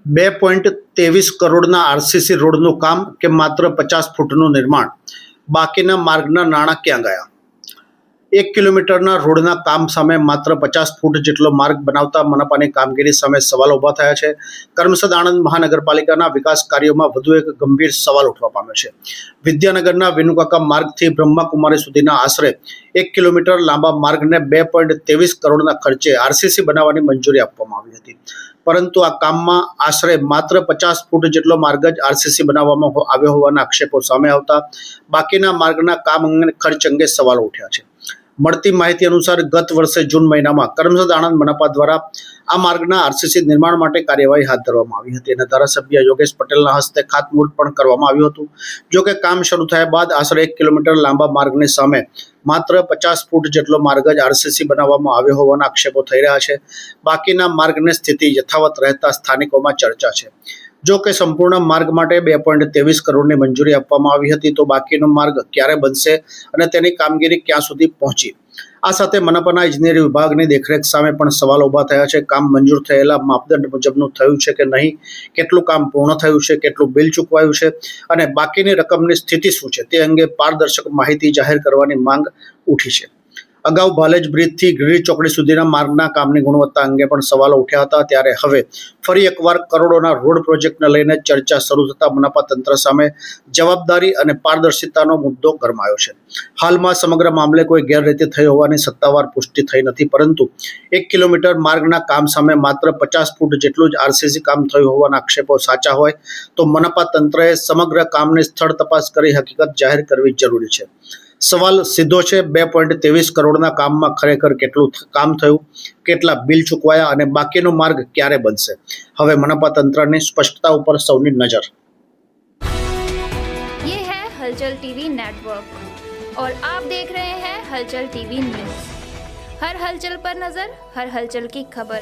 2.23 કરોડના આરસીસી રોડનું કામ કે માત્ર 50 ફૂટનું નિર્માણ? બાકીના માર્ગના નાણાં ક્યાં ગયા? 1 કિલોમીટરના રોડના કામ સામે માત્ર 50 ફૂટ જેટલો માર્ગ બનાવતા મનપાની કામગીરી સામે સવાલ ઊભા થયા છે. કરમસદ આણંદ મહાનગરપાલિકાના વિકાસ કાર્યોમાં વધુ એક ગંભીર સવાલ ઉઠવા પામ્યો છે. વિદ્યાનગરના વિનુકાકા માર્ગથી બ્રહ્માકુમારી સુધીના આશરે 1 કિલોમીટર લાંબા માર્ગને 2.23 કરોડના ખર્ચે આરસીસી બનાવવાની મંજૂરી આપવામાં આવી હતી. પરંતુ આ કામમાં આશરે માત્ર 50 ફૂટ જેટલો માર્ગ જ આરસીસી બનાવવામાં આવ્યો હોવાના આક્ષેપો સામે આવતા બાકીના માર્ગના કામ અંગે ખર્ચ અંગે સવાલો ઉઠ્યા છે. મળતી માહિતી અનુસાર ગત વર્ષે જૂન મહિનામાં કરમસદ આણંદ મનપા દ્વારા આ માર્ગના આરસીસી નિર્માણ માટે કાર્યવાહી હાથ ધરવામાં આવી હતી અને ધારાસભ્ય યોગેશ પટેલના હસ્તે ખાતમુહૂર્ત પણ કરવામાં આવ્યું હતું. જો કે કામ શરૂ થયા બાદ આશરે 1 કિલોમીટર લાંબા માર્ગની સામે માત્ર 50 ફૂટ જેટલો માર્ગ જ આરસીસી બનાવવામાં આવ્યો હોવાના આક્ષેપો થઈ રહ્યા છે. બાકીના માર્ગની સ્થિતિ યથાવત રહેતા સ્થાનિકોમાં ચર્ચા છે. જો કે સંપૂર્ણ માર્ગ માટે 2.23 કરોડની મંજૂરી આપવામાં આવી હતી, તો બાકીનો માર્ગ ક્યારે બનશે અને તેની કામગીરી ક્યાં સુધી પહોંચી? આ સાથે મનપાના ઇજનેરી વિભાગની દેખરેખ સામે પણ સવાલો ઊભા થયા છે. કામ મંજૂર થયેલા માપદંડ મુજબનું થયું છે કે નહીં, કેટલું કામ પૂર્ણ થયું છે, કેટલું બિલ ચૂકવાયું છે અને બાકીની રકમની સ્થિતિ શું છે તે અંગે પારદર્શક માહિતી જાહેર કરવાની માંગ ઉઠી છે. અગાઉ ભાલેજ બ્રિજથી ગીરી ચોકડી સુધીના માર્ગના કામની ગુણવત્તા અંગે પણ સવાલો ઉઠ્યા હતા. ત્યારે હવે ફરી એકવાર કરોડોના રોડ પ્રોજેક્ટને લઈને ચર્ચા શરૂ થતા મનપા તંત્ર સામે જવાબદારી અને પારદર્શિતાનો મુદ્દો ગરમાયો છે. હાલમાં સમગ્ર મામલે કોઈ ગેરરીતિ થઈ હોવાની સત્તાવાર પુષ્ટિ થઈ નથી, પરંતુ 1 કિલોમીટર માર્ગના કામ સામે માત્ર 50 ફૂટ જેટલું જ આરસીસી કામ થયું હોવાના આક્ષેપો સાચા હોય તો મનપા તંત્રએ સમગ્ર કામની સ્થળ તપાસ કરી હકીકત જાહેર કરવી જરૂરી છે. સવાલ સીધો છે, 2.23 કરોડના કામમાં ખરેખર કેટલું કામ થયું, કેટલા બિલ ચૂકવાયા અને બાકીનો માર્ગ ક્યારે બનશે? હવે મનપા તંત્રની સ્પષ્ટતા ઉપર સૌની નજર. ये है हलचल टीवी नेटवर्क और आप देख रहे हैं हलचल टीवी न्यूज. हर हलचल पर नजर, हर हलचल की खबर.